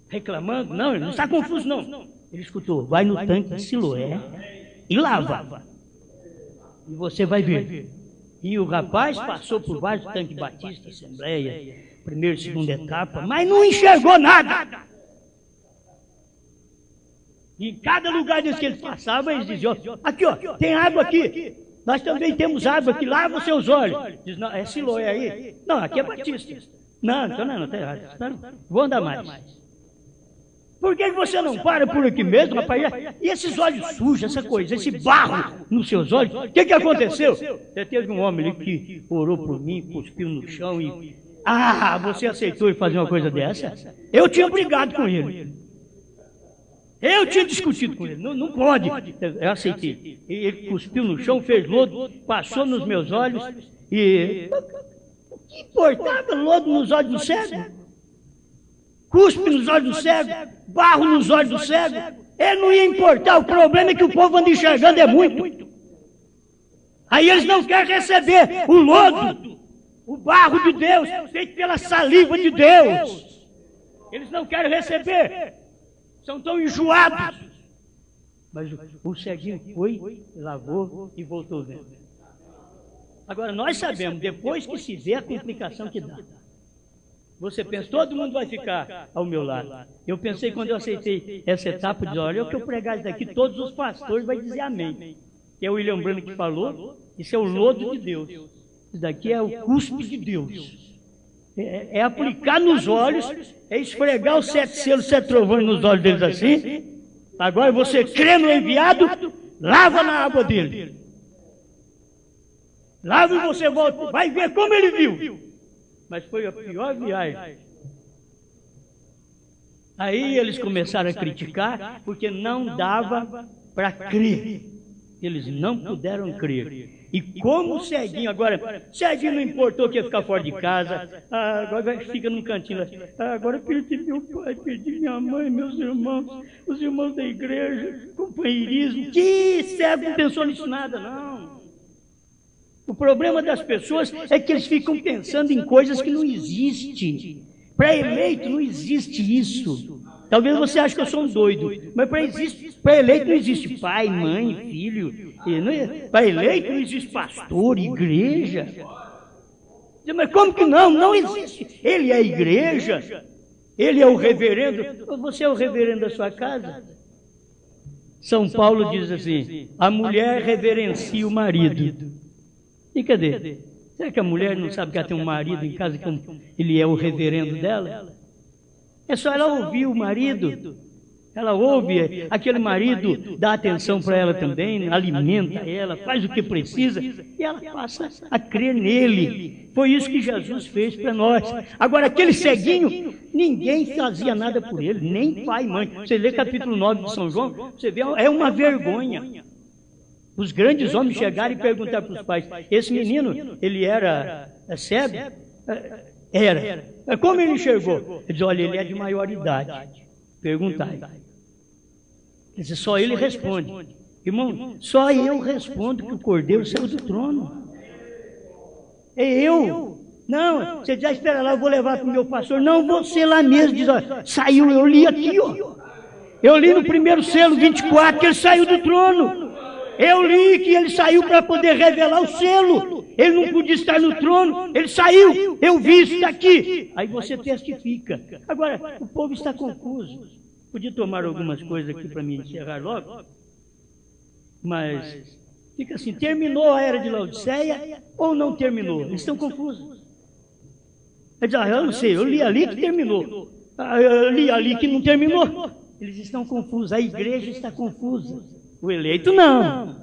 Reclamando? Não, ele não está confuso, não. Ele escutou, vai no tanque de Siloé e lava. E você vai ver. E o rapaz passou por vários tanques batistas, assembleia, primeira e segunda etapa, mas não enxergou nada. E em cada lugar desse que ele passava, eles diziam, aqui ó, tem água aqui. Nós também temos água que lava os seus olhos. Diz, não, é Siloé aí? Não, aqui é Batista. Não, então não, está errado. Não, vou andar mais. Por que você não para por aqui mesmo, rapaz? E esses olhos sujos, essa coisa, esse barro nos seus olhos? O que aconteceu? Você teve um homem ali que orou por mim, cuspiu no chão e... Ah, você aceitou e fazer uma coisa dessa? Eu tinha brigado com ele. Eu tinha discutido com ele, não pode. Eu aceitei. Ele cuspiu no chão, fez lodo, passou nos meus olhos e... O que importava lodo nos olhos do cego? Cuspe nos olhos do cego, barro nos olhos do cego. Ele não ia importar, o problema é que o povo anda enxergando é muito. Aí eles não querem receber o lodo, o barro de Deus, feito pela saliva de Deus. Eles não querem receber. São tão enjoados. Mas o ceguinho foi, lavou e voltou vendo. Agora, nós sabemos, depois que se vê a complicação que dá. Você pensa, todo mundo vai ficar ao meu lado. Eu pensei, quando eu aceitei essa etapa, de olha, eu que eu pregar isso daqui, todos os pastores vão dizer amém. Que é o William Branham que falou, isso é o lodo de Deus. Isso daqui é o cuspe de Deus. É aplicar nos olhos, é esfregar os 7 selos, 7 trovões nos olhos deles assim. Agora você crê no enviado, lava na água dele. Lava e você volta, vai ver como ele viu. Mas foi a pior viagem. Aí eles começaram a criticar, porque não dava para crer. Eles não puderam crer. E como o ceguinho, agora, ceguinho não importou que ia ficar fora de casa, agora fica num cantinho lá. Agora perdi meu pai, perdi minha mãe, meus irmãos, os irmãos da igreja, companheirismo. Que cego não pensou nisso nada, não. O problema das pessoas é que eles ficam pensando em coisas que não existem. Para eleito não existe isso. Talvez você ache que eu sou um doido, mas para eleito não existe pai, mãe, filho. Para eleito não existe pastor, igreja. Mas como que não? Não existe. Ele é a igreja, ele é o reverendo. Você é o reverendo da sua casa? São Paulo diz assim: a mulher reverencia o marido. E cadê? Será que a mulher não sabe que ela tem um marido em casa, que ele é o reverendo dela? É só ela ouvir o marido. Ela ouve, aquele marido dá atenção para ela também, alimenta ela, faz o que precisa, e ela passa a crer nele. Foi isso que Jesus fez para nós. Agora, aquele ceguinho, ninguém fazia nada por ele, nem pai e mãe. Você lê capítulo 9 de São João, você vê, é uma vergonha. Os grandes homens chegaram e perguntaram para os pais: esse menino, ele era cego? Era. Como ele enxergou? Ele diz: olha, ele é de maior idade. Perguntai. Diz, só ele responde. Irmão, só eu respondo que o Cordeiro saiu do trono. É eu. Não, você já espera lá, eu vou levar para o meu pastor. Não, você lá mesmo. Diz, olha, saiu, eu li aqui, ó. Eu li no primeiro selo 24 que ele saiu do trono. Eu li que ele saiu para poder revelar o selo. Ele não podia estar no trono, ele saiu. Eu vi isso daqui. Aí você testifica. Agora, o povo está confuso. Podia tomar algumas coisas aqui para me encerrar logo, mas fica assim: terminou a era de Laodiceia ou não terminou? Eles estão confusos. Eles dizem: eu não sei, eu li ali que terminou, eu li ali que não terminou. Eles estão confusos, a igreja está confusa. O eleito não.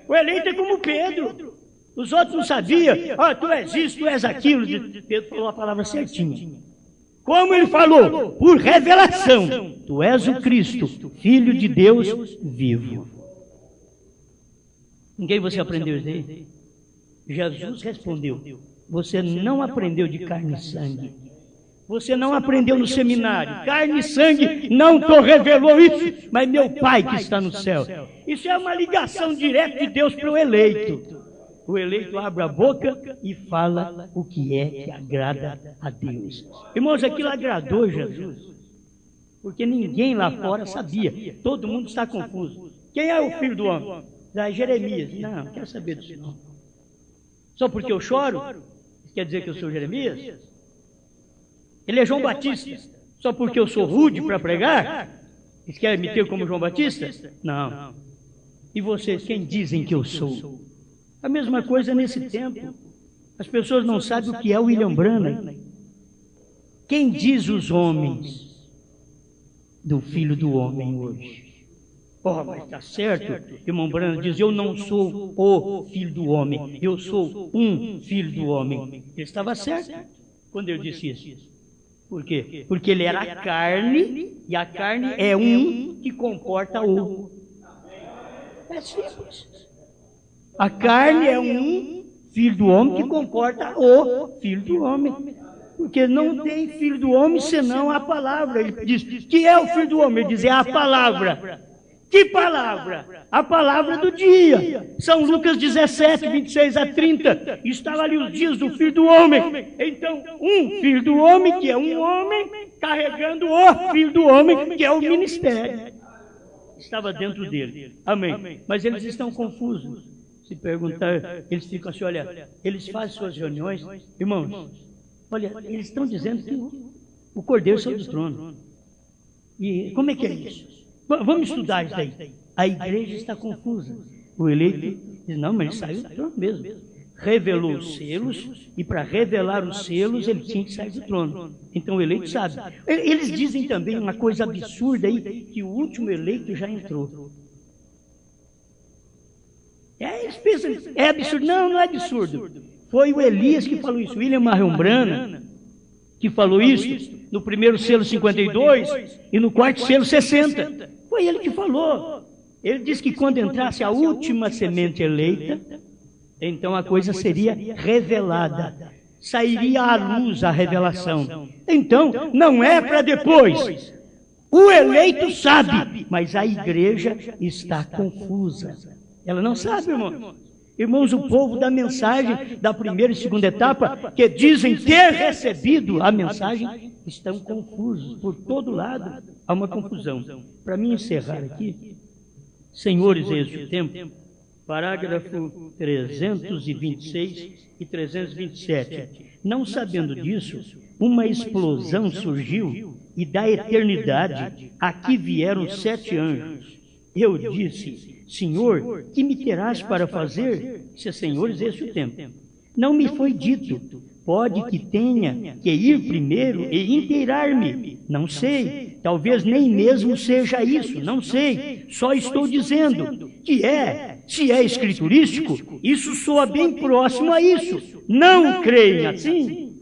O eleito é como Pedro. Os outros não sabiam. Tu és isso, tu és aquilo. Pedro falou a palavra certinha. Como ele falou? Por revelação. Tu és o Cristo, Filho de Deus vivo. Ninguém você aprendeu isso aí? Jesus respondeu: você não aprendeu de carne e sangue. Você não aprendeu no seminário. Carne e sangue não te revelou isso, mas meu Pai que está no céu. Isso é uma ligação direta de Deus para o eleito. O eleito abre a boca e fala o que é que agrada a Deus. Irmãos, aquilo agradou Jesus, porque ninguém lá fora sabia. Todo mundo está confuso. Quem é o filho do homem? Jeremias. Não quero saber disso não. Só porque eu choro, quer dizer que eu sou Jeremias? Ele é João Batista. Só porque eu sou rude para pregar? Eles querem me ter como João Batista? Não. E vocês, quem dizem que eu sou? A mesma coisa nesse tempo. As pessoas não sabem o que é William Branham. Quem diz os homens do Filho do Homem hoje? Mas está certo. Irmão Branham diz: eu não sou o Filho do Homem, eu sou um Filho do Homem. Ele estava certo quando eu disse isso. Por quê? Porque ele era a carne, e a carne é um que comporta o. É simples. A carne é um filho do homem que comporta o filho do homem. Porque não tem filho do homem senão a palavra. Ele diz: que é o filho do homem? Ele diz: é a palavra. Que palavra? A palavra do dia. São Lucas 17, 26 a 30. Estava ali os dias do Filho do Homem. Então, um Filho do Homem, que é um homem, carregando o Filho do Homem, que é o ministério. Estava dentro dele. Amém. Mas eles estão confusos. Se perguntar, eles ficam assim: olha, eles fazem suas reuniões. Irmãos, olha, eles estão dizendo que o Cordeiro saiu do trono. E como é que é isso? Vamos estudar isso daí. A igreja está confusa. O eleito diz: não, mas ele saiu do trono mesmo. revelou os selos, e para revelar os selos ele tinha que sair do trono. Então o eleito sabe. Eles dizem também uma coisa absurda aí, que o último eleito já entrou. Eles pensam, é absurdo. Não, não é absurdo. Foi o Elias que falou isso, William Marion Branham, que falou isso, no primeiro selo 52 e no quarto selo 60. Foi ele que falou. Ele disse que quando entrasse a última semente eleita, então a coisa seria revelada. Sairia à luz a revelação. Então, não é para depois. O eleito sabe, mas a igreja está confusa. Ela não sabe, irmão. Irmãos, o povo da mensagem da primeira e segunda etapa, que dizem ter recebido a mensagem, estão confusos. Por todo lado há uma confusão. Para mim encerrar aqui, senhores, este o tempo, parágrafo 326 e 327. Não sabendo disso, uma explosão surgiu e da eternidade aqui vieram 7 anjos. Eu disse, Senhor, que me terás para fazer? Se senhores, este o tempo. Não me foi dito, pode que tenha que ir primeiro e inteirar-me. Não sei, talvez nem mesmo seja isso, não sei. Só estou dizendo que se é escriturístico, isso soa bem próximo a isso. Não creem assim?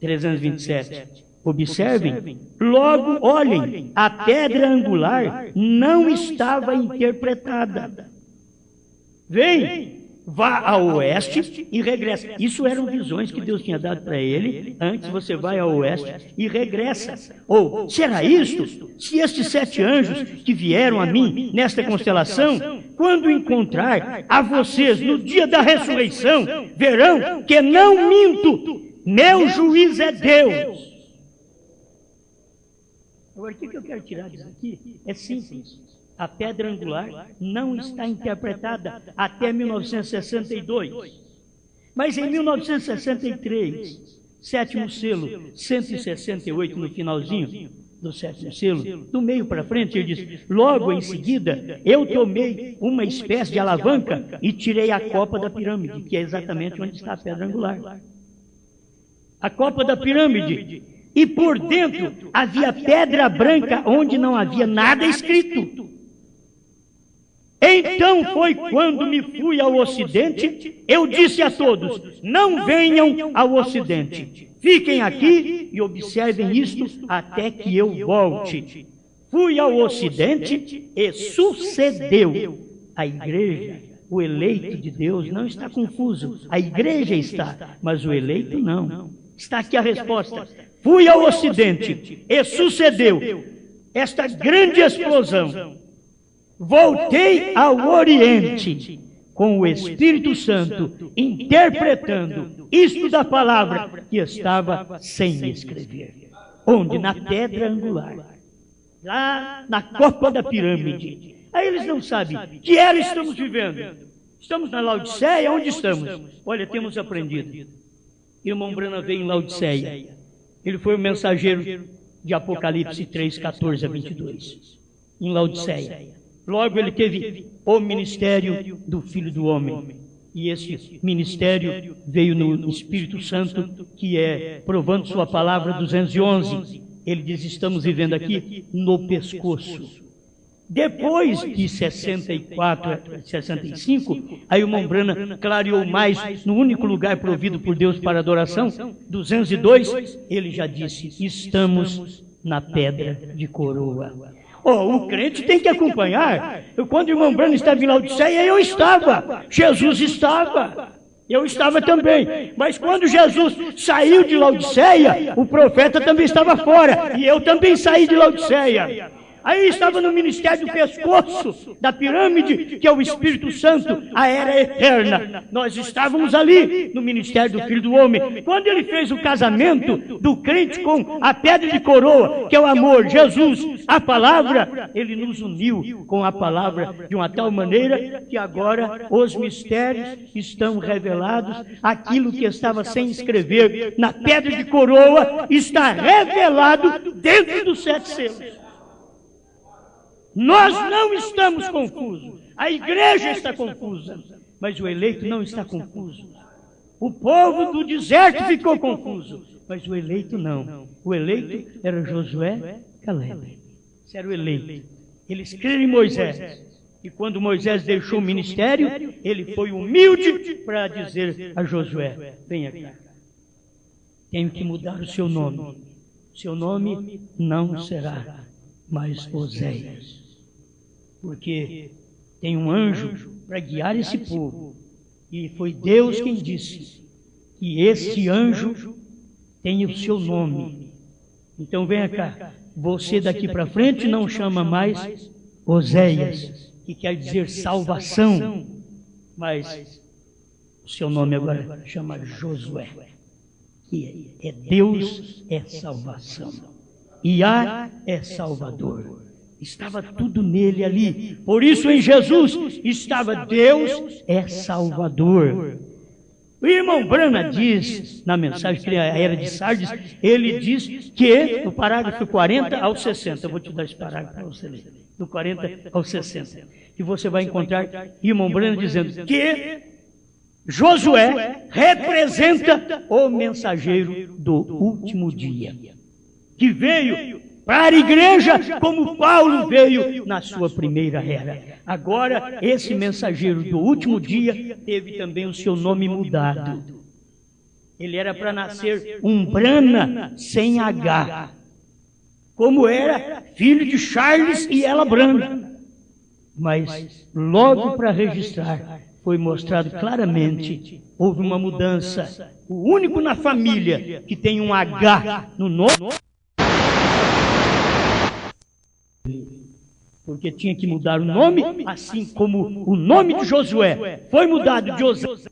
327. Observem, logo olhem, a pedra angular não estava interpretada. Vem, vá ao oeste e regressa. Isso eram visões que Deus tinha dado para ele. Antes você vai ao oeste e regressa. Ou, será isto? Se estes 7 anjos que vieram a mim nesta constelação, quando encontrar a vocês no dia da ressurreição, verão que não minto, meu juiz é Deus. Agora, o que eu quero tirar disso aqui? É simples. A pedra angular não está interpretada até 1962. Mas em 1963, 7º selo, 168 no finalzinho do 7º selo, do meio para frente, ele diz, logo em seguida, eu tomei uma espécie de alavanca e tirei a copa da pirâmide, que é exatamente onde está a pedra angular. A copa da pirâmide. E por dentro havia pedra branca onde não havia nada escrito. Então foi quando me fui ao ocidente, eu disse a todos, não venham ao ocidente. Fiquem aqui e observem isto até que eu volte. Fui ao ocidente e sucedeu. A igreja, o eleito de Deus não está confuso. A igreja está, mas o eleito não. Está aqui a resposta. Fui ao ocidente e sucedeu esta grande explosão. Voltei ao oriente com o Espírito Santo interpretando isto da palavra que estava sem escrever. Onde? Na pedra angular. Lá na copa da pirâmide. Aí eles não sabem que era estamos vivendo. Estamos na Laodiceia? Onde estamos? Olha, temos aprendido. Irmão Branham veio em Laodiceia. Ele foi o mensageiro de Apocalipse 3, 14 a 22. Em Laodiceia. Logo ele teve o ministério do Filho do Homem. E esse ministério veio no Espírito Santo, que é, provando sua palavra, 211. Ele diz, estamos vivendo aqui no pescoço. Depois de 64, 65, aí o irmão Branham clareou mais no único lugar provido por Deus para adoração, 202, ele já disse, estamos na pedra de coroa. O crente tem que acompanhar. Quando o irmão Branham estava em Laodiceia, eu estava, Jesus estava. Eu estava também, mas quando Jesus saiu de Laodiceia, o profeta também estava fora, e eu também saí de Laodiceia. Aí estava no ministério do pescoço da pirâmide, que é o Espírito Santo, a era eterna. Nós estávamos ali no ministério do Filho do Homem. Quando ele fez o casamento do crente com a pedra de coroa, que é o amor, Jesus, a palavra, ele nos uniu com a palavra de uma tal maneira que agora os mistérios estão revelados. Aquilo que estava sem escrever na pedra de coroa está revelado dentro dos 7 selos. Nós não estamos confusos. A igreja está confusa, mas o eleito não está confuso. O povo do deserto ficou confuso, mas o eleito não. O eleito era Josué e Caleb. Esse era o eleito. Eles creram em Moisés. E quando Moisés deixou o ministério, ele foi humilde para dizer a Josué: venha cá, tenho que mudar o seu nome. Seu nome não será mais Oséias, porque tem um anjo para guiar esse povo. E foi Deus quem disse que esse anjo tem o seu nome. Então venha cá, você daqui para frente não chama mais Oséias, que quer dizer salvação, mas o seu nome agora chama Josué, que é Deus é salvação, Iá é Salvador. Estava tudo nele ali. Por isso em Jesus estava Deus é Salvador. O irmão Branham diz, na mensagem que a era de Sardes, ele diz que, no parágrafo 40 ao 60, eu vou te dar esse parágrafo para você ler, do 40 ao 60, que você vai encontrar irmão Branham dizendo que Josué representa o mensageiro do último dia, que veio para a igreja como Paulo veio na sua primeira era. Agora, esse mensageiro do último dia teve também o seu nome mudado. Ele era para nascer um Brana sem H, como era filho de Charles e ela Brana. Mas logo para registrar, foi mostrado claramente, houve uma mudança. O único na família que tem um H no nome, porque tinha que mudar o nome, assim como o nome de Josué foi mudado de Oséias,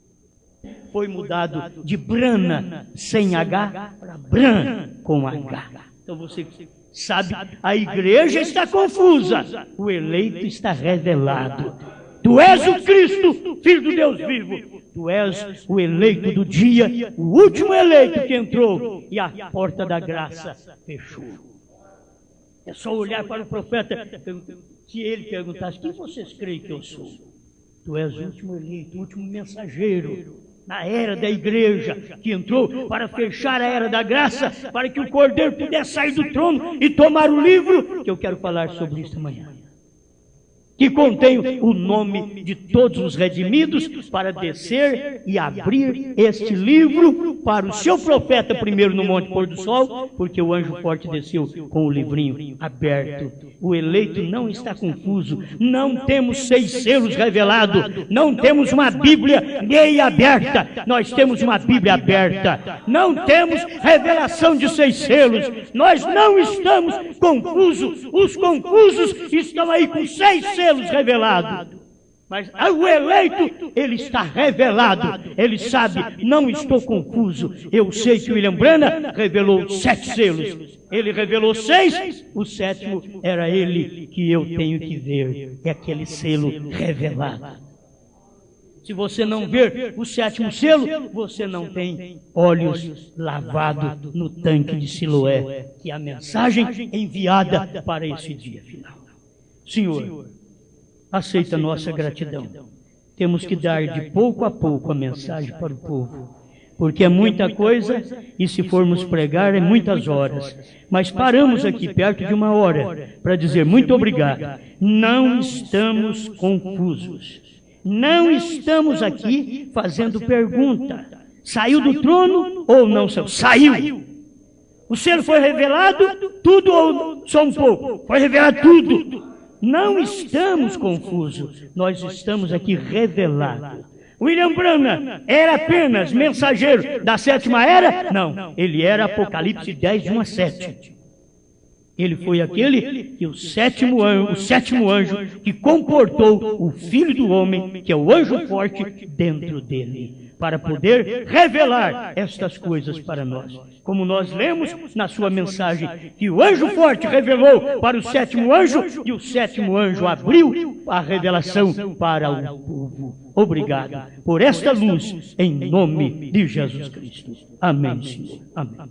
foi mudado de Brana sem H para Bran com H. Então você sabe, a igreja está confusa, o eleito está revelado. Tu és o Cristo, Filho do Deus vivo. Tu és o eleito do dia, o último eleito que entrou e a porta da graça fechou. É só olhar para o profeta, se ele perguntasse: quem vocês creem que eu sou? Tu és o último eleito, o último mensageiro na era da igreja, que entrou para fechar a era da graça, para que o Cordeiro pudesse sair do trono e tomar o livro, que eu quero falar sobre isso amanhã, que contém o nome de todos os redimidos, para descer e abrir este livro para o seu profeta primeiro no Monte Pôr do Sol, porque o anjo forte desceu com o livrinho aberto. O eleito não está confuso, não temos 6 selos revelados, não temos uma Bíblia meia aberta, nós temos uma Bíblia aberta, não temos revelação de 6 selos, nós não estamos confusos, os confusos estão aí com 6 selos revelados. Mas o eleito, ele está revelado, ele sabe, não estou confuso. Eu sei que William Branham revelou 7 selos, ele revelou 6, o 7º era ele que eu tenho que ver, é aquele selo revelado. Se você não ver o 7º selo, você não tem olhos lavados no tanque de Siloé, que é a mensagem enviada para esse dia final. Senhor, aceita nossa gratidão. Temos que dar de pouco a pouco a mensagem para o povo, porque é muita coisa e se formos pregar é muitas horas. Mas paramos aqui perto de 1 hora para dizer muito obrigado. Não estamos confusos. Não estamos aqui fazendo pergunta. Saiu do trono ou não saiu? Saiu. O selo foi revelado, tudo ou só um pouco? Foi revelado tudo. Não estamos confusos, nós estamos aqui revelados. William Branham era apenas mensageiro da 7ª era? Não, ele era Apocalipse 10, 1 a 7. Ele foi aquele que o sétimo anjo que comportou o Filho do Homem, que é o anjo forte, dentro dele, para poder revelar estas coisas para nós. Como nós lemos na sua mensagem, que o anjo forte revelou para o 7º anjo, e o 7º anjo abriu a revelação para o povo. Obrigado por esta luz, em nome de Jesus Cristo. Amém, Senhor. Amém.